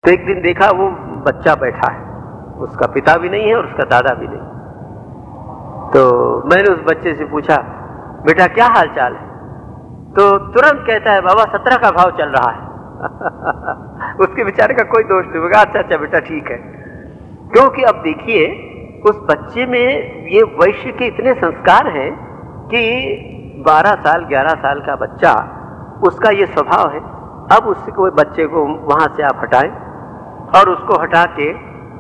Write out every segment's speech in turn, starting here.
तो एक दिन देखा वो बच्चा बैठा है, उसका पिता भी नहीं है और उसका दादा भी नहीं। तो मैंने उस बच्चे से पूछा, बेटा क्या हाल चाल है? तो तुरंत कहता है, बाबा 17 का भाव चल रहा है। उसके बेचारे का कोई दोष नहीं होगा। अच्छा अच्छा बेटा ठीक है। क्योंकि अब देखिए उस बच्चे में ये वैश्य के इतने संस्कार हैं कि 12 साल 11 साल का बच्चा, उसका ये स्वभाव है। अब उसको बच्चे को वहां से आप हटाएं और उसको हटा के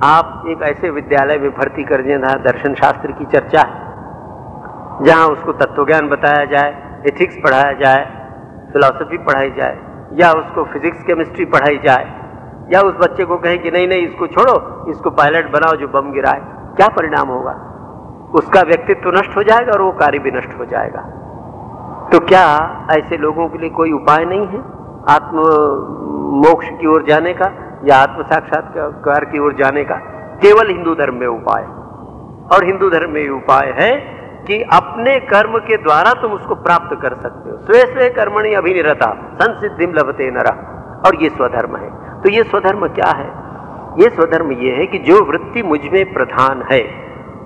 आप एक ऐसे विद्यालय में भर्ती कर दें जहाँ दर्शन शास्त्र की चर्चा है, जहाँ उसको तत्वज्ञान बताया जाए, एथिक्स पढ़ाया जाए, फिलॉसफी पढ़ाई जाए, या उसको फिजिक्स केमिस्ट्री पढ़ाई जाए, या उस बच्चे को कहें कि नहीं नहीं इसको छोड़ो, इसको पायलट बनाओ जो बम गिराए। क्या परिणाम होगा? उसका व्यक्तित्व नष्ट हो जाएगा और वो कार्य भी नष्ट हो जाएगा। तो क्या ऐसे लोगों के लिए कोई उपाय नहीं है आत्म मोक्ष की ओर जाने का या आत्म साक्षात्कार की ओर जाने का? केवल हिंदू धर्म में उपाय, और हिंदू धर्म में उपाय है कि अपने कर्म के द्वारा तुम उसको प्राप्त कर सकते हो। स्वे स्वे कर्मणि अभिनिरता संसिद्धिम लभते नरः, और ये स्वधर्म है। तो ये स्वधर्म क्या है? ये स्वधर्म ये है कि जो वृत्ति मुझ में प्रधान है,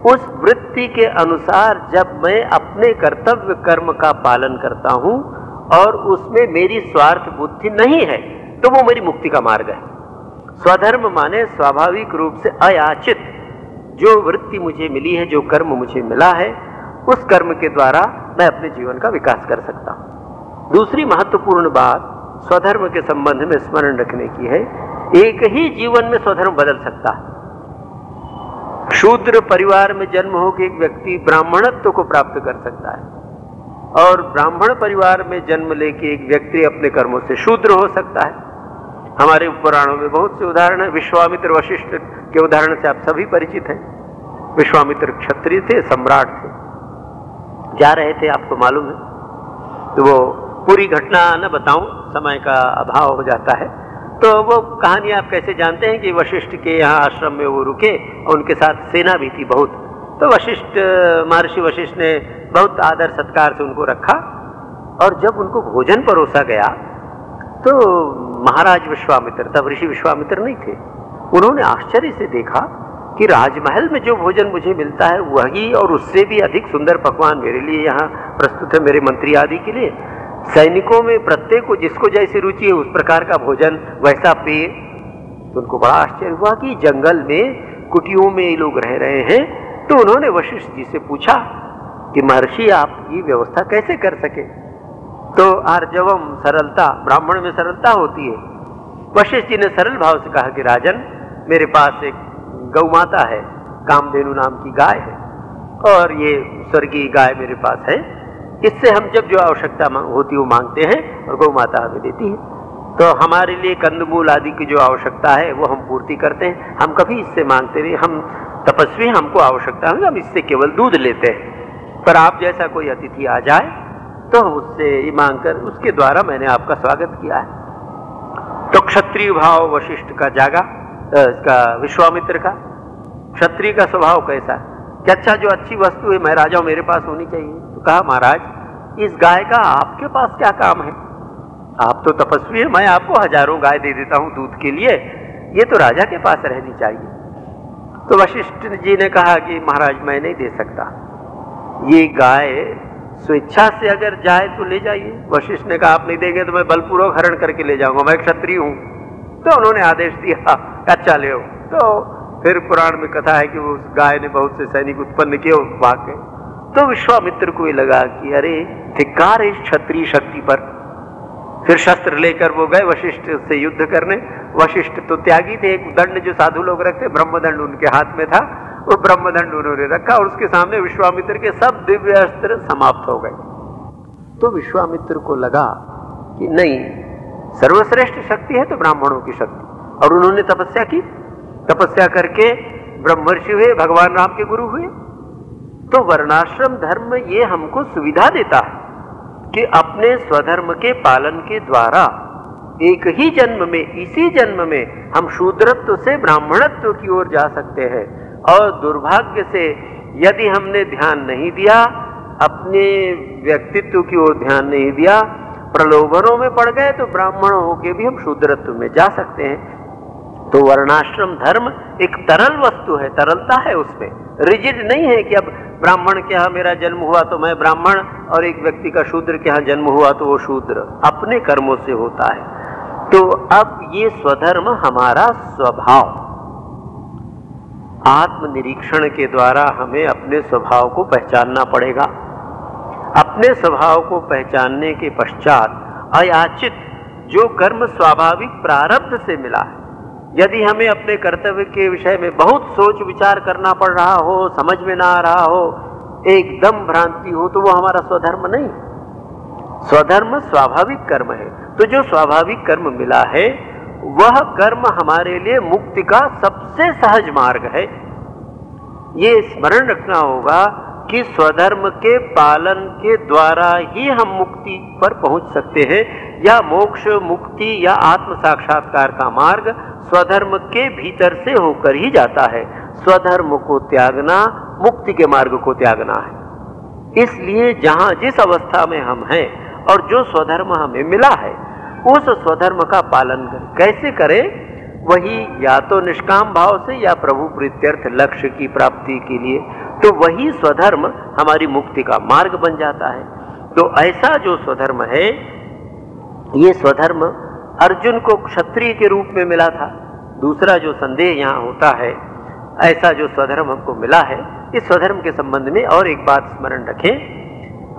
उस वृत्ति के अनुसार जब मैं अपने कर्तव्य कर्म का पालन करता हूं और उसमें मेरी स्वार्थ बुद्धि नहीं है, तो वो मेरी मुक्ति का मार्ग है। स्वधर्म माने स्वाभाविक रूप से अयाचित जो वृत्ति मुझे मिली है, जो कर्म मुझे मिला है, उस कर्म के द्वारा मैं अपने जीवन का विकास कर सकता हूं। दूसरी महत्वपूर्ण बात स्वधर्म के संबंध में स्मरण रखने की है, एक ही जीवन में स्वधर्म बदल सकता है। शूद्र परिवार में जन्म होकर एक व्यक्ति ब्राह्मणत्व को प्राप्त कर सकता है, और ब्राह्मण परिवार में जन्म लेके एक व्यक्ति अपने कर्मों से शूद्र हो सकता है। हमारे पुराणों में बहुत से उदाहरण है। विश्वामित्र वशिष्ठ के उदाहरण से आप सभी परिचित हैं। विश्वामित्र क्षत्रिय थे, सम्राट थे, जा रहे थे, आपको मालूम है। तो वो पूरी घटना न बताऊं, समय का अभाव हो जाता है। तो वो कहानी आप कैसे जानते हैं कि वशिष्ठ के यहाँ आश्रम में वो रुके और उनके साथ सेना भी थी बहुत। तो वशिष्ठ महर्षि वशिष्ठ ने बहुत आदर सत्कार से उनको रखा, और जब उनको भोजन परोसा गया तो महाराज विश्वामित्र, तब ऋषि विश्वामित्र नहीं थे, उन्होंने आश्चर्य से देखा कि राजमहल में जो भोजन मुझे मिलता है वही और उससे भी अधिक सुंदर पकवान मेरे लिए यहाँ प्रस्तुत है, मेरे मंत्री आदि के लिए। सैनिकों में प्रत्येक को जिसको जैसी रुचि है उस प्रकार का भोजन, वैसा पेय। तो उनको बड़ा आश्चर्य हुआ कि जंगल में कुटियों में ये लोग रह रहे हैं। तो उन्होंने वशिष्ठ जी से पूछा कि महर्षि आप ये व्यवस्था कैसे कर सके? तो आर्जवम, सरलता, ब्राह्मण में सरलता होती है। वशिष्ठ जी ने सरल भाव से कहा कि राजन, मेरे पास एक गौ माता है, कामधेनु नाम की गाय है, और ये स्वर्गीय गाय मेरे पास है। इससे हम जब जो आवश्यकता होती है वो मांगते हैं और गौ माता हमें देती है। तो हमारे लिए कंदमूल आदि की जो आवश्यकता है वो हम पूर्ति करते हैं। हम कभी इससे मांगते नहीं, हम तपस्वी, हमको आवश्यकता है, हम इससे केवल दूध लेते हैं। पर आप जैसा कोई अतिथि आ जाए तो हम उससे ये मांगकर, उसके द्वारा मैंने आपका स्वागत किया है। तो क्षत्रिय भाव वशिष्ठ का जागा, इसका विश्वामित्र का। क्षत्रिय का स्वभाव कैसा है कि अच्छा जो अच्छी वस्तु है मैं राजा हूं, मेरे पास होनी चाहिए। तो कहा महाराज इस गाय का आपके पास क्या काम है? आप तो तपस्वी है, मैं आपको हजारों गाय दे देता हूं दूध के लिए, ये तो राजा के पास रहनी चाहिए। तो वशिष्ठ जी ने कहा कि महाराज मैं नहीं दे सकता, ये गाय स्वेच्छा से अगर जाए तो ले जाइए। वशिष्ठ ने कहा आप नहीं देंगे तो मैं बलपूर्वक हरण करके ले जाऊंगा, मैं क्षत्रिय हूं। तो उन्होंने आदेश दिया अच्छा ले आओ। तो फिर पुराण में कथा है कि उस गाय ने बहुत से सैनिक उत्पन्न किए, भाग गए। तो विश्वामित्र को ये लगा कि अरे धिक्कार है इस क्षत्रिय शक्ति पर। फिर शस्त्र लेकर वो गए वशिष्ठ से युद्ध करने। वशिष्ठ तो त्यागी थे, एक दंड जो साधु लोग रखते ब्रह्मदंड उनके हाथ में था, वो ब्रह्मदंड उन्होंने रखा और उसके सामने विश्वामित्र के सब दिव्य अस्त्र समाप्त हो गए। तो विश्वामित्र को लगा कि नहीं, सर्वश्रेष्ठ शक्ति है तो ब्राह्मणों की शक्ति, और उन्होंने तपस्या की, तपस्या करके ब्रह्मर्षि हुए, भगवान राम के गुरु हुए। तो वर्णाश्रम धर्म ये हमको सुविधा देता है कि अपने स्वधर्म के पालन के द्वारा एक ही जन्म में, इसी जन्म में हम शूद्रत्व से ब्राह्मणत्व की ओर जा सकते हैं। और दुर्भाग्य से यदि हमने ध्यान नहीं दिया, अपने व्यक्तित्व की ओर ध्यान नहीं दिया, प्रलोभनों में पड़ गए तो ब्राह्मण होके भी हम शूद्रत्व में जा सकते हैं। तो वर्णाश्रम धर्म एक तरल वस्तु है, तरलता है उसमें, रिजिड नहीं है कि अब ब्राह्मण के यहाँ मेरा जन्म हुआ तो मैं ब्राह्मण, और एक व्यक्ति का शूद्र के यहाँ जन्म हुआ तो वो शूद्र, अपने कर्मों से होता है। तो अब ये स्वधर्म हमारा स्वभाव, आत्मनिरीक्षण के द्वारा हमें अपने स्वभाव को पहचानना पड़ेगा। अपने स्वभाव को पहचानने के पश्चात अयाचित जो कर्म स्वाभाविक प्रारब्ध से मिला है, यदि हमें अपने कर्तव्य के विषय में बहुत सोच विचार करना पड़ रहा हो, समझ में ना आ रहा हो, एकदम भ्रांति हो, तो वो हमारा स्वधर्म नहीं। स्वधर्म स्वाभाविक कर्म है। तो जो स्वाभाविक कर्म मिला है वह कर्म हमारे लिए मुक्ति का सबसे सहज मार्ग है। ये स्मरण रखना होगा कि स्वधर्म के पालन के द्वारा ही हम मुक्ति पर पहुंच सकते हैं, या मोक्ष, मुक्ति या आत्म साक्षात्कार का मार्ग स्वधर्म के भीतर से होकर ही जाता है। स्वधर्म को त्यागना मुक्ति के मार्ग को त्यागना है। इसलिए जहां जिस अवस्था में हम हैं और जो स्वधर्म हमें मिला है उस स्वधर्म का पालन करें। कैसे करें? वही या तो निष्काम भाव से या प्रभु प्रीत्यर्थ लक्ष्य की प्राप्ति के लिए, तो वही स्वधर्म हमारी मुक्ति का मार्ग बन जाता है। तो ऐसा जो स्वधर्म है, ये स्वधर्म अर्जुन को क्षत्रिय के रूप में मिला था। दूसरा जो संदेह यहाँ होता है, ऐसा जो स्वधर्म हमको मिला है, इस स्वधर्म के संबंध में और एक बात स्मरण रखें।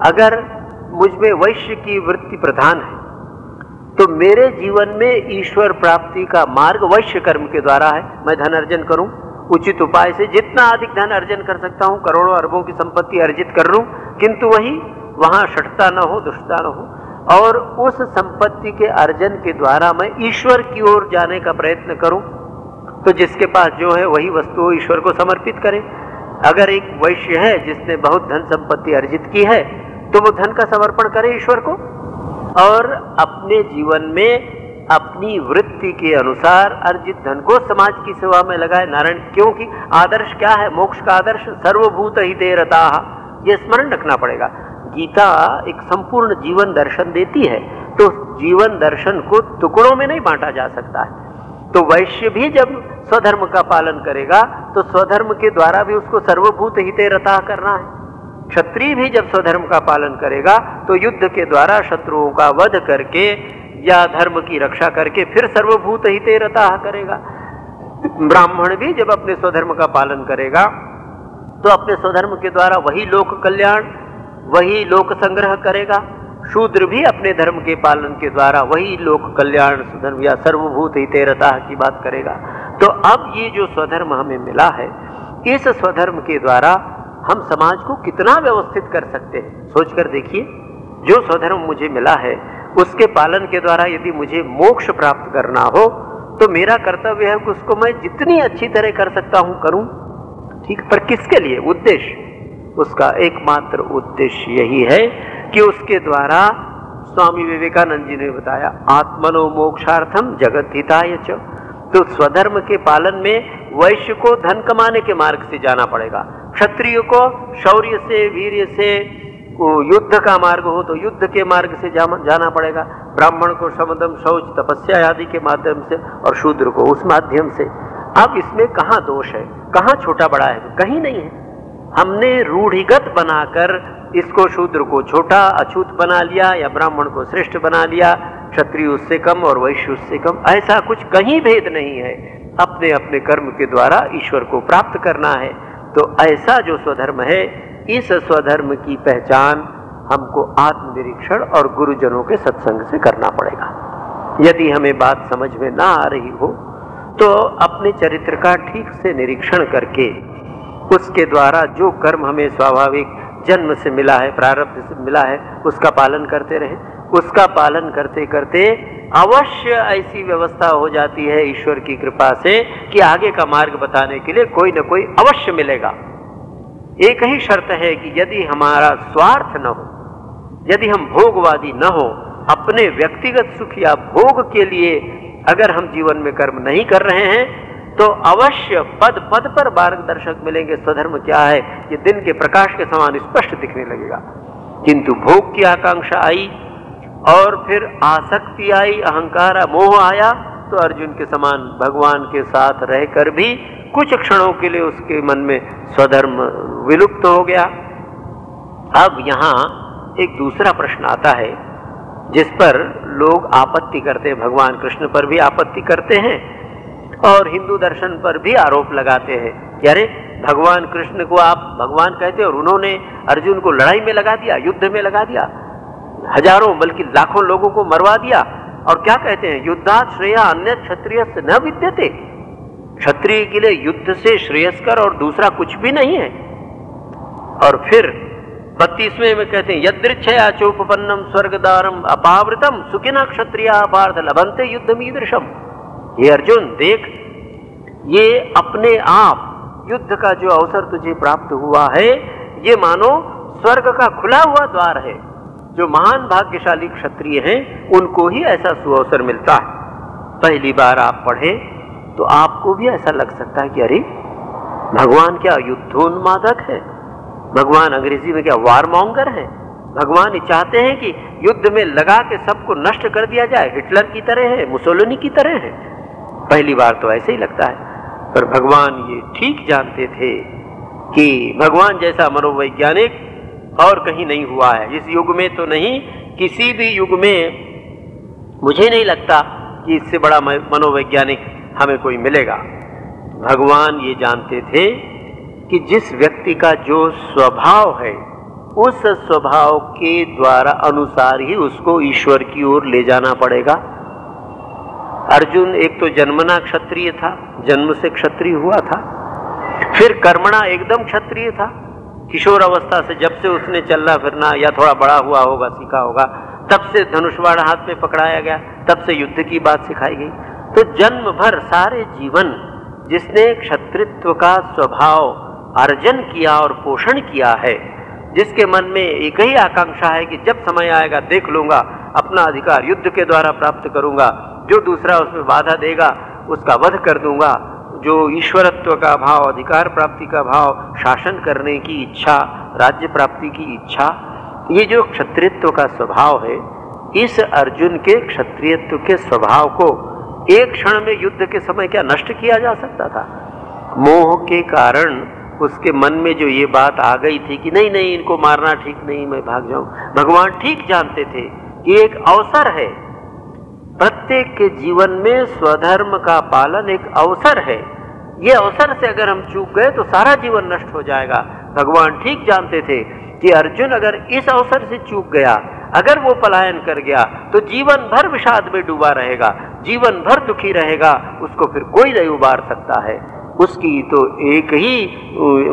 अगर मुझ में वैश्य की वृत्ति प्रधान है तो मेरे जीवन में ईश्वर प्राप्ति का मार्ग वैश्य कर्म के द्वारा है। मैं धन अर्जन करूं, उचित उपाय से जितना अधिक धन अर्जन कर सकता हूं, करोड़ों अरबों की संपत्ति अर्जित कर लूं, किंतु वही वहां शठता न हो, दुष्टता न हो, और उस संपत्ति के अर्जन के द्वारा मैं ईश्वर की ओर जाने का प्रयत्न करूं। तो जिसके पास जो है वही वस्तु ईश्वर को समर्पित करें। अगर एक वैश्य है जिसने बहुत धन संपत्ति अर्जित की है तो वो धन का समर्पण करे ईश्वर को, और अपने जीवन में अपनी वृत्ति के अनुसार अर्जित धन को समाज की सेवा में लगाए। नारायण, क्योंकि आदर्श क्या है? मोक्ष का आदर्श सर्वभूत हिते रताः, ये स्मरण रखना पड़ेगा। गीता एक संपूर्ण जीवन दर्शन देती है, तो जीवन दर्शन को टुकड़ों में नहीं बांटा जा सकता है। तो वैश्य भी जब स्वधर्म का पालन करेगा तो स्वधर्म के द्वारा भी उसको सर्वभूत हिते रताः करना है। क्षत्रिय भी जब स्वधर्म का पालन करेगा तो युद्ध के द्वारा शत्रुओं का वध करके या धर्म की रक्षा करके फिर सर्वभूत हिते रताः करेगा। ब्राह्मण भी जब अपने स्वधर्म का पालन करेगा तो अपने स्वधर्म के द्वारा वही लोक कल्याण, वही लोक संग्रह करेगा। शूद्र भी अपने धर्म के पालन के द्वारा वही लोक कल्याण, स्वधर्म या सर्वभूत हिते रताः की बात करेगा। तो अब ये जो स्वधर्म हमें मिला है, इस स्वधर्म के द्वारा हम समाज को कितना व्यवस्थित कर सकते हैं, सोचकर देखिए। जो स्वधर्म मुझे मिला है उसके पालन के द्वारा यदि मुझे मोक्ष प्राप्त करना हो तो मेरा कर्तव्य है कि उसको मैं जितनी अच्छी तरह कर सकता हूं करूं। ठीक, पर किसके लिए? उद्देश्य, उसका एकमात्र उद्देश्य यही है कि उसके द्वारा स्वामी विवेकानंद जी ने बताया, आत्मनो मोक्षार्थम जगत हिताय च। तो स्वधर्म के पालन में वैश्य को धन कमाने के मार्ग से जाना पड़ेगा, क्षत्रिय को शौर्य से, वीर्य से, युद्ध का मार्ग हो तो युद्ध के मार्ग से जाना पड़ेगा, ब्राह्मण को शमदम शौच तपस्या आदि के माध्यम से, और शूद्र को उस माध्यम से। अब इसमें कहाँ दोष है, कहाँ छोटा बड़ा है? कहीं नहीं है। हमने रूढ़िगत बनाकर इसको शूद्र को छोटा अछूत बना लिया या ब्राह्मण को श्रेष्ठ बना लिया, क्षत्रिय उससे कम और वैश्य उससे कम। ऐसा कुछ कहीं भेद नहीं है। अपने अपने कर्म के द्वारा ईश्वर को प्राप्त करना है। तो ऐसा जो स्वधर्म है, इस स्वधर्म की पहचान हमको आत्मनिरीक्षण और गुरुजनों के सत्संग से करना पड़ेगा। यदि हमें बात समझ में ना आ रही हो तो अपने चरित्र का ठीक से निरीक्षण करके उसके द्वारा जो कर्म हमें स्वाभाविक जन्म से मिला है, प्रारब्ध से मिला है, उसका पालन करते रहे। उसका पालन करते करते अवश्य ऐसी व्यवस्था हो जाती है ईश्वर की कृपा से कि आगे का मार्ग बताने के लिए कोई न कोई अवश्य मिलेगा। एक ही शर्त है कि यदि हमारा स्वार्थ न हो, यदि हम भोगवादी न हो, अपने व्यक्तिगत सुख या भोग के लिए अगर हम जीवन में कर्म नहीं कर रहे हैं तो अवश्य पद पद पर मार्गदर्शक मिलेंगे। स्वधर्म क्या है ये दिन के प्रकाश के समान स्पष्ट दिखने लगेगा। किंतु भोग की आकांक्षा आई और फिर आसक्ति आई, अहंकार मोह आया, तो अर्जुन के समान भगवान के साथ रहकर भी कुछ क्षणों के लिए उसके मन में स्वधर्म विलुप्त हो गया। अब यहाँ एक दूसरा प्रश्न आता है जिस पर लोग आपत्ति करते हैं, भगवान कृष्ण पर भी आपत्ति करते हैं और हिंदू दर्शन पर भी आरोप लगाते हैं कि अरे भगवान कृष्ण को आप भगवान कहते और उन्होंने अर्जुन को लड़ाई में लगा दिया, युद्ध में लगा दिया, हजारों बल्कि लाखों लोगों को मरवा दिया। और क्या कहते हैं, युद्धात् श्रेया अन्य क्षत्रिय से न विद्यते, क्षत्रिय के लिए युद्ध से श्रेयस्कर और दूसरा कुछ भी नहीं है। और फिर 32वें में कहते हैं यदृच्छया चोपपन्नम स्वर्गद्वारम अपावृतम सुखिना क्षत्रिया पार्थ लभन्ते युद्धमीदृशम। ये अर्जुन देख, ये अपने आप युद्ध का जो अवसर तुझे प्राप्त हुआ है ये मानो स्वर्ग का खुला हुआ द्वार है। जो महान भाग्यशाली क्षत्रिय हैं उनको ही ऐसा सुअवसर मिलता है। पहली बार आप पढ़े तो आपको भी ऐसा लग सकता है कि अरे भगवान क्या युद्धोन्मादक है, भगवान अंग्रेजी में क्या वारमोंगर है, भगवान चाहते हैं कि युद्ध में लगा के सबको नष्ट कर दिया जाए, हिटलर की तरह है, मुसोलिनी की तरह है। पहली बार तो ऐसे ही लगता है, पर भगवान ये ठीक जानते थे कि भगवान जैसा मनोवैज्ञानिक और कहीं नहीं हुआ है, इस युग में तो नहीं, किसी भी युग में मुझे नहीं लगता कि इससे बड़ा मनोवैज्ञानिक हमें कोई मिलेगा। भगवान ये जानते थे कि जिस व्यक्ति का जो स्वभाव है उस स्वभाव के द्वारा अनुसार ही उसको ईश्वर की ओर ले जाना पड़ेगा। अर्जुन एक तो जन्मना क्षत्रिय था, जन्म से क्षत्रिय हुआ था, फिर कर्मणा एकदम क्षत्रिय था। किशोर अवस्था से जब से उसने चलना फिरना या थोड़ा बड़ा हुआ होगा, सीखा होगा, तब से धनुषबाण हाथ में पकड़ाया गया, तब से युद्ध की बात सिखाई गई। तो जन्म भर सारे जीवन जिसने क्षत्रित्व का स्वभाव अर्जन किया और पोषण किया है, जिसके मन में एक ही आकांक्षा है कि जब समय आएगा देख लूंगा, अपना अधिकार युद्ध के द्वारा प्राप्त करूंगा, जो दूसरा उसमें बाधा देगा उसका वध कर दूंगा, जो ईश्वरत्व का भाव, अधिकार प्राप्ति का भाव, शासन करने की इच्छा, राज्य प्राप्ति की इच्छा, ये जो क्षत्रित्व का स्वभाव है, इस अर्जुन के क्षत्रियत्व के स्वभाव को एक क्षण में युद्ध के समय क्या नष्ट किया जा सकता था? मोह के कारण उसके मन में जो ये बात आ गई थी कि नहीं नहीं इनको मारना ठीक नहीं, मैं भाग जाऊं। भगवान ठीक जानते थे कि एक अवसर है, प्रत्येक के जीवन में स्वधर्म का पालन एक अवसर है। ये अवसर से अगर हम चूक गए तो सारा जीवन नष्ट हो जाएगा। भगवान ठीक जानते थे कि अर्जुन अगर इस अवसर से चूक गया, अगर वो पलायन कर गया तो जीवन भर विषाद में डूबा रहेगा, जीवन भर दुखी रहेगा, उसको फिर कोई नहीं उबार सकता है। उसकी तो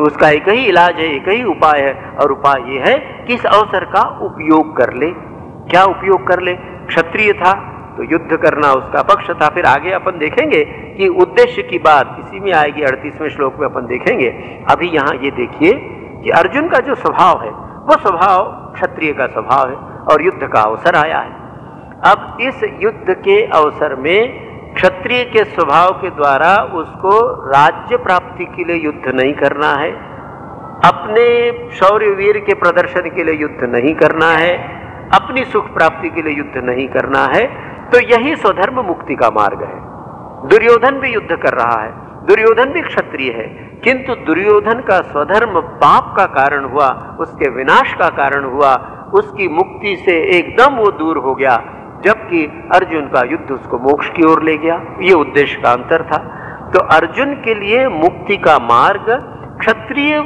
उसका एक ही इलाज है, एक ही उपाय है, और उपाय ये है कि इस अवसर का उपयोग कर ले। क्या उपयोग कर ले? क्षत्रिय था तो युद्ध करना उसका पक्ष था। फिर आगे अपन देखेंगे कि उद्देश्य की बात इसी में आएगी, 38वें श्लोक में अपन देखेंगे। अभी यहाँ ये देखिए कि अर्जुन का जो स्वभाव है वो स्वभाव क्षत्रिय का स्वभाव है और युद्ध का अवसर आया है। अब इस युद्ध के अवसर में क्षत्रिय के स्वभाव के द्वारा उसको राज्य प्राप्ति के लिए युद्ध नहीं करना है, अपने शौर्य वीर के प्रदर्शन के लिए युद्ध नहीं करना है, अपनी सुख प्राप्ति के लिए युद्ध नहीं करना है। तो यही स्वधर्म मुक्ति का मार्ग है। दुर्योधन भी युद्ध कर रहा है, दुर्योधन भी क्षत्रिय है, किंतु दुर्योधन का स्वधर्म पाप का कारण हुआ, उसके विनाश का कारण हुआ, उसकी मुक्ति से एकदम वो दूर हो गया, जबकि अर्जुन का युद्ध उसको मोक्ष की ओर ले गया। ये उद्देश्य का अंतर था। तो अर्जुन के लिए मुक्ति का मार्ग क्षत्रिय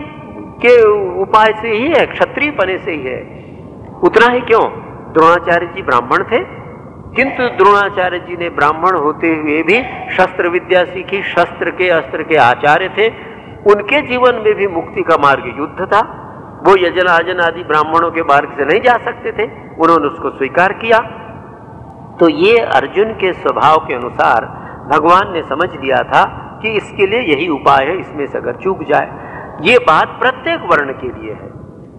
के उपाय से ही है, क्षत्रिय पने से ही है। उतना ही क्यों, द्रोणाचार्य जी ब्राह्मण थे, किंतु द्रोणाचार्य जी ने ब्राह्मण होते हुए भी शस्त्र विद्या सीखी, शस्त्र के अस्त्र के आचार्य थे। उनके जीवन में भी मुक्ति का मार्ग युद्ध था। वो यजन आजन आदि ब्राह्मणों के मार्ग से नहीं जा सकते थे, उन्होंने उसको स्वीकार किया। तो ये अर्जुन के स्वभाव के अनुसार भगवान ने समझ लिया था कि इसके लिए यही उपाय है, इसमें से अगर चूक जाए। ये बात प्रत्येक वर्ण के लिए है,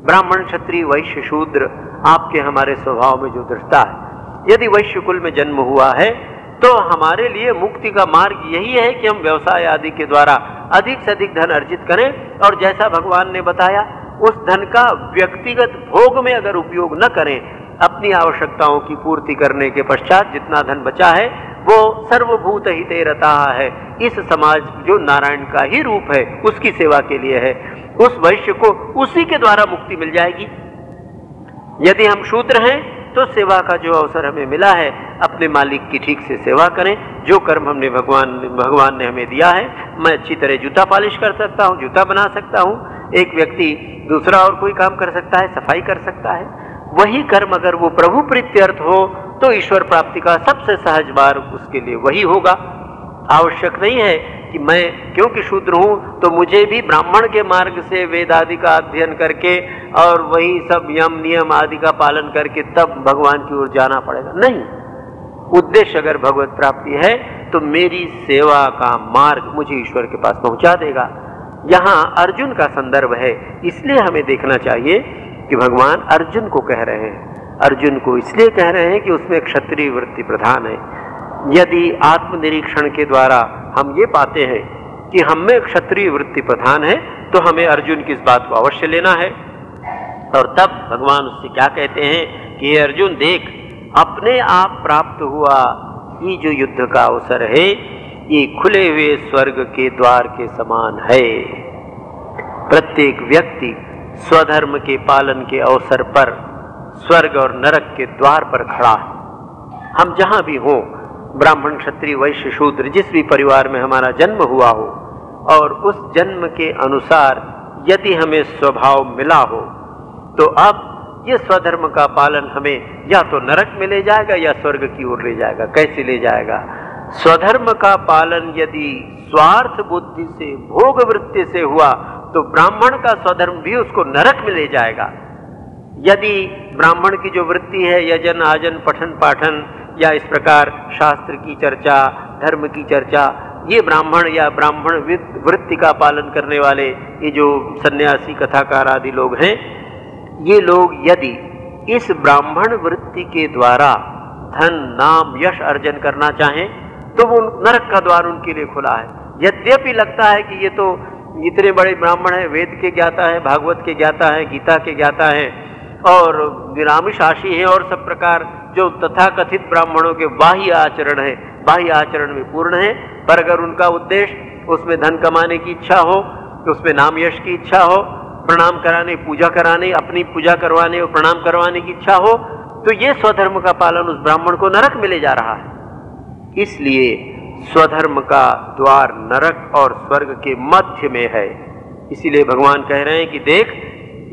ब्राह्मण क्षत्रिय वैश्य शूद्र, आपके हमारे स्वभाव में जो दृष्टा है। यदि वैश्य कुल में जन्म हुआ है तो हमारे लिए मुक्ति का मार्ग यही है कि हम व्यवसाय आदि के द्वारा अधिक से अधिक धन अर्जित करें, और जैसा भगवान ने बताया उस धन का व्यक्तिगत भोग में अगर उपयोग न करें, अपनी आवश्यकताओं की पूर्ति करने के पश्चात जितना धन बचा है वो सर्वभूत हिते रताः है। इस समाज जो नारायण का ही रूप है उसकी सेवा के लिए है। उस वैश्य को उसी के द्वारा मुक्ति मिल जाएगी। यदि हम शूद्र हैं तो सेवा का जो अवसर हमें मिला है, अपने मालिक की ठीक से सेवा करें। जो कर्म हमने भगवान ने हमें दिया है, मैं अच्छी तरह जूता पॉलिश कर सकता हूँ, जूता बना सकता हूँ। एक व्यक्ति दूसरा और कोई काम कर सकता है, सफाई कर सकता है। वही कर्म अगर वो प्रभु प्रीत्यर्थ हो तो ईश्वर प्राप्ति का सबसे सहज मार्ग उसके लिए वही होगा। आवश्यक नहीं है कि मैं क्योंकि शूद्र हूं तो मुझे भी ब्राह्मण के मार्ग से वेद आदि का अध्ययन करके और वही सब यम नियम आदि का पालन करके तब भगवान की ओर जाना पड़ेगा। नहीं, उद्देश्य अगर भगवत प्राप्ति है तो मेरी सेवा का मार्ग मुझे ईश्वर के पास पहुंचा देगा। यहाँ अर्जुन का संदर्भ है, इसलिए हमें देखना चाहिए कि भगवान अर्जुन को कह रहे हैं। अर्जुन को इसलिए कह रहे हैं कि उसमें क्षत्रिय वृत्ति प्रधान है। यदि आत्मनिरीक्षण के द्वारा हम ये पाते हैं कि हम में क्षत्रिय वृत्ति प्रधान है तो हमें अर्जुन की इस बात को अवश्य लेना है। और तब भगवान उससे क्या कहते हैं कि अर्जुन देख, अपने आप प्राप्त हुआ ये जो युद्ध का अवसर है ये खुले हुए स्वर्ग के द्वार के समान है। प्रत्येक व्यक्ति स्वधर्म के पालन के अवसर पर स्वर्ग और नरक के द्वार पर खड़ा है। हम जहां भी हों, ब्राह्मण क्षत्रिय वैश्य शूद्र जिस भी परिवार में हमारा जन्म हुआ हो, और उस जन्म के अनुसार यदि हमें स्वभाव मिला हो तो अब ये स्वधर्म का पालन हमें या तो नरक में ले जाएगा या स्वर्ग की ओर ले जाएगा। कैसे ले जाएगा? स्वधर्म का पालन यदि स्वार्थ बुद्धि से, भोग वृत्ति से हुआ तो ब्राह्मण का स्वधर्म भी उसको नरक में ले जाएगा। यदि ब्राह्मण की जो वृत्ति है यजन आजन पठन पाठन या इस प्रकार शास्त्र की चर्चा, धर्म की चर्चा, ये ब्राह्मण या ब्राह्मण वृत्ति का पालन करने वाले ये जो सन्यासी कथाकार आदि लोग हैं, ये लोग यदि इस ब्राह्मण वृत्ति के द्वारा धन नाम यश अर्जन करना चाहें तो वो नरक का द्वार उनके लिए खुला है। यद्यपि लगता है कि ये तो इतने बड़े ब्राह्मण हैं, वेद के ज्ञाता है, भागवत के ज्ञाता है, गीता के ज्ञाता है और निरामिषाशी है और सब प्रकार जो तथाकथित ब्राह्मणों के बाह्य आचरण है, बाह्य आचरण में पूर्ण है, पर अगर उनका उद्देश्य उसमें धन कमाने की इच्छा हो, उसमें नाम यश की इच्छा हो, प्रणाम कराने, पूजा कराने, अपनी पूजा करवाने और प्रणाम करवाने की इच्छा हो, तो ये स्वधर्म का पालन उस ब्राह्मण को नरक में ले जा रहा है। इसलिए स्वधर्म का द्वार नरक और स्वर्ग के मध्य में है। इसीलिए भगवान कह रहे हैं कि देख,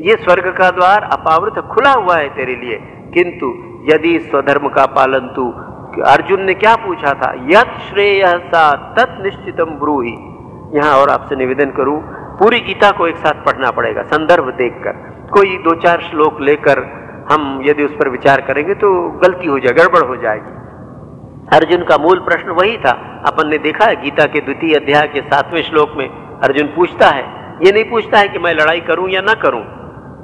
ये स्वर्ग का द्वार अपावृत खुला हुआ है तेरे लिए, किंतु यदि स्वधर्म का पालन तू, अर्जुन ने क्या पूछा था, यत् श्रेयसा तत् निश्चितम ब्रूहि। यहाँ और आपसे निवेदन करूं, पूरी गीता को एक साथ पढ़ना पड़ेगा संदर्भ देखकर। कोई 2-4 श्लोक लेकर हम यदि उस पर विचार करेंगे तो गलती हो जाए, गड़बड़ हो जाएगी। अर्जुन का मूल प्रश्न वही था। अपन ने देखा है गीता के 2 अध्याय के 7वें श्लोक में अर्जुन पूछता है, ये नहीं पूछता है कि मैं लड़ाई करूं या ना करूं,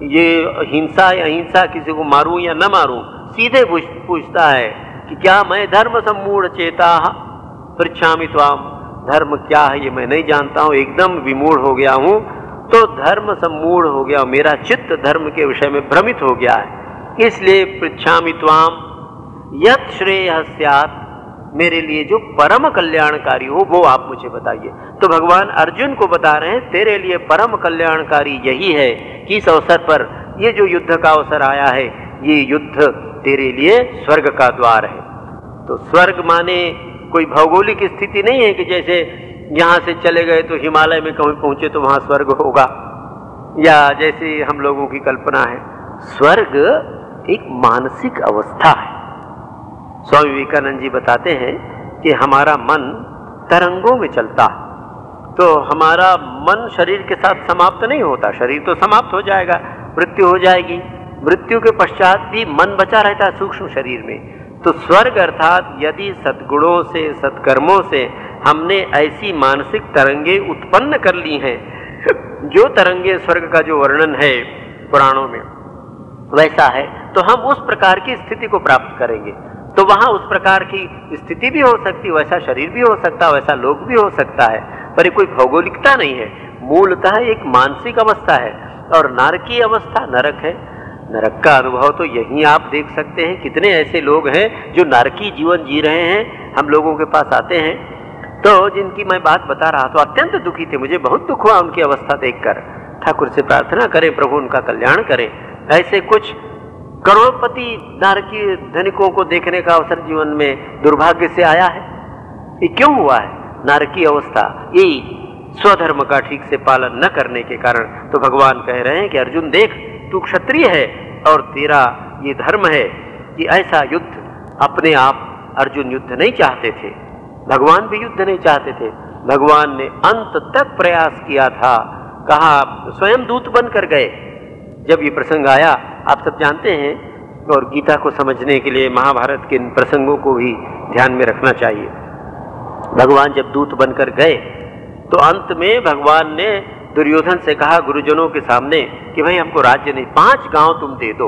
ये हिंसा या अहिंसा, किसी को मारूं या न मारूं, सीधे पूछता है कि क्या मैं धर्म सम्मूढ़ चेता पृच्छामि त्वाम, धर्म क्या है ये मैं नहीं जानता हूं, एकदम विमूढ़ हो गया हूं, तो धर्म सम्मूढ़ हो गया, मेरा चित्त धर्म के विषय में भ्रमित हो गया है। इसलिए पृच्छामि त्वाम यत् श्रेयः स्यात्, मेरे लिए जो परम कल्याणकारी हो वो आप मुझे बताइए। तो भगवान अर्जुन को बता रहे हैं तेरे लिए परम कल्याणकारी यही है कि इस अवसर पर ये जो युद्ध का अवसर आया है, ये युद्ध तेरे लिए स्वर्ग का द्वार है। तो स्वर्ग माने कोई भौगोलिक स्थिति नहीं है कि जैसे यहाँ से चले गए तो हिमालय में कहीं पहुंचे तो वहां स्वर्ग होगा, या जैसे हम लोगों की कल्पना है। स्वर्ग एक मानसिक अवस्था है। स्वामी विवेकानंद जी बताते हैं कि हमारा मन तरंगों में चलता है, तो हमारा मन शरीर के साथ समाप्त नहीं होता। शरीर तो समाप्त हो जाएगा, मृत्यु हो जाएगी, मृत्यु के पश्चात भी मन बचा रहता है सूक्ष्म शरीर में। तो स्वर्ग अर्थात यदि सद्गुणों से, सत्कर्मों से हमने ऐसी मानसिक तरंगे उत्पन्न कर ली हैं, जो तरंगे स्वर्ग का जो वर्णन है पुराणों में वैसा है, तो हम उस प्रकार की स्थिति को प्राप्त करेंगे। तो वहां उस प्रकार की स्थिति भी हो सकती, वैसा शरीर भी हो सकता, वैसा लोक भी हो सकता है, पर ये कोई भौगोलिकता नहीं है, मूलतः एक मानसिक अवस्था है। और नारकीय अवस्था नरक है। नरक का अनुभव तो यहीं आप देख सकते हैं, कितने ऐसे लोग हैं जो नारकीय जीवन जी रहे हैं। हम लोगों के पास आते हैं, तो जिनकी मैं बात बता रहा था अत्यंत दुखी थे, मुझे बहुत दुख हुआ उनकी अवस्था देखकर। ठाकुर से प्रार्थना करें प्रभु उनका कल्याण करें। ऐसे कुछ करोड़पति नारकीय धनिकों को देखने का अवसर जीवन में दुर्भाग्य से आया है। ये क्यों हुआ है? नारकीय अवस्था यही स्वधर्म का ठीक से पालन न करने के कारण। तो भगवान कह रहे हैं कि अर्जुन देख, तू क्षत्रिय है और तेरा ये धर्म है कि ऐसा युद्ध अपने आप अर्जुन युद्ध नहीं चाहते थे, भगवान भी युद्ध नहीं चाहते थे। भगवान ने अंत तक प्रयास किया था, कहा स्वयं दूत बनकर गए। जब ये प्रसंग आया, आप सब जानते हैं, और गीता को समझने के लिए महाभारत के इन प्रसंगों को भी ध्यान में रखना चाहिए। भगवान जब दूत बनकर गए तो अंत में भगवान ने दुर्योधन से कहा गुरुजनों के सामने कि भाई हमको राज्य नहीं, 5 गांव तुम दे दो,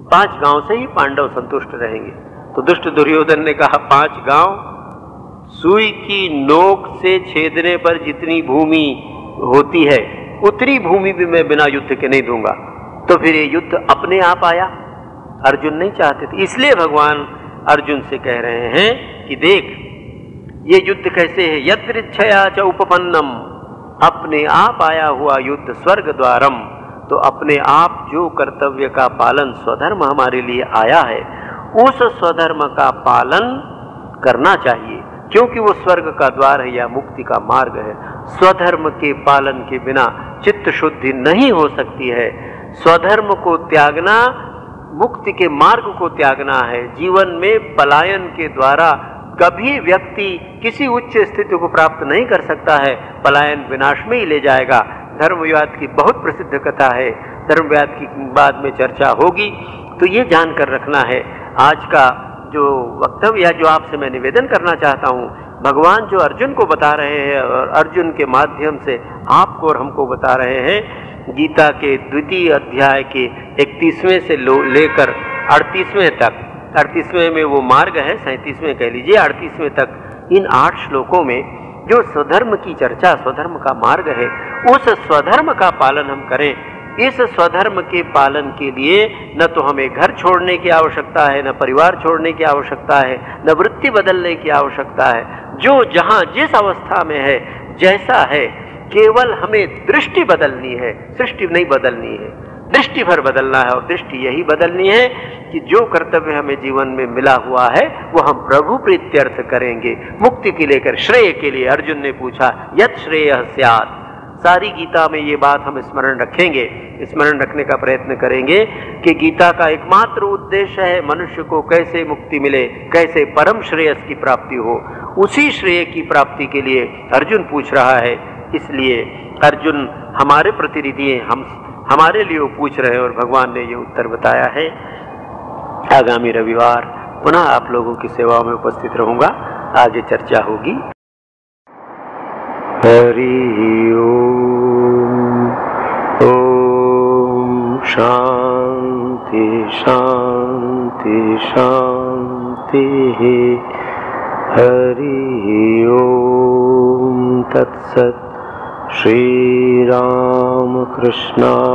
5 गांव से ही पांडव संतुष्ट रहेंगे। तो दुष्ट दुर्योधन ने कहा 5 गांव, सुई की नोक से छेदने पर जितनी भूमि होती है उतनी भूमि भी मैं बिना युद्ध के नहीं दूंगा। तो फिर ये युद्ध अपने आप आया, अर्जुन नहीं चाहते थे। इसलिए भगवान अर्जुन से कह रहे हैं कि देख ये युद्ध कैसे है, यदृच्छया च उपपन्नम, अपने आप आया हुआ युद्ध स्वर्ग द्वारम। तो अपने आप जो कर्तव्य का पालन स्वधर्म हमारे लिए आया है उस स्वधर्म का पालन करना चाहिए, क्योंकि वो स्वर्ग का द्वार है या मुक्ति का मार्ग है। स्वधर्म के पालन के बिना चित्त शुद्धि नहीं हो सकती है। स्वधर्म को त्यागना मुक्ति के मार्ग को त्यागना है। जीवन में पलायन के द्वारा कभी व्यक्ति किसी उच्च स्थिति को प्राप्त नहीं कर सकता है, पलायन विनाश में ही ले जाएगा। धर्मव्याद की बहुत प्रसिद्ध कथा है, धर्मव्याद की बाद में चर्चा होगी। तो ये जानकर रखना है। आज का जो वक्तव्य है, जो आपसे मैं निवेदन करना चाहता हूँ, भगवान जो अर्जुन को बता रहे हैं और अर्जुन के माध्यम से आपको और हमको बता रहे हैं, गीता के 2 अध्याय के 31वें से लेकर 38वें तक, 38वें में वो मार्ग है, 37वें कह लीजिए, 38वें तक, इन 8 श्लोकों में जो स्वधर्म की चर्चा, स्वधर्म का मार्ग है, उस स्वधर्म का पालन हम करें। इस स्वधर्म के पालन के लिए न तो हमें घर छोड़ने की आवश्यकता है, न परिवार छोड़ने की आवश्यकता है, न वृत्ति बदलने की आवश्यकता है। जो जहां जिस अवस्था में है, जैसा है, केवल हमें दृष्टि बदलनी है, सृष्टि नहीं बदलनी है, दृष्टि भर बदलना है। और दृष्टि यही बदलनी है कि जो कर्तव्य हमें जीवन में मिला हुआ है वो हम प्रभु प्रीत्यर्थ करेंगे, मुक्ति के लेकर श्रेय के लिए। अर्जुन ने पूछा यत् श्रेयः स्यात्। सारी गीता में ये बात हम स्मरण रखेंगे, स्मरण रखने का प्रयत्न करेंगे कि गीता का एकमात्र उद्देश्य है मनुष्य को कैसे मुक्ति मिले, कैसे परम श्रेयस की प्राप्ति हो। उसी श्रेय की प्राप्ति के लिए अर्जुन पूछ रहा है। इसलिए अर्जुन हमारे प्रतिनिधि हैं, हमारे लिए वो पूछ रहे हैं और भगवान ने ये उत्तर बताया है। आगामी रविवार पुनः आप लोगों की सेवा में उपस्थित रहूंगा, आगे चर्चा होगी। हरि ओम। ओम शांति शांति शांति। हरि ओम तत्सत्। श्री राम कृष्णार्पणमस्तु।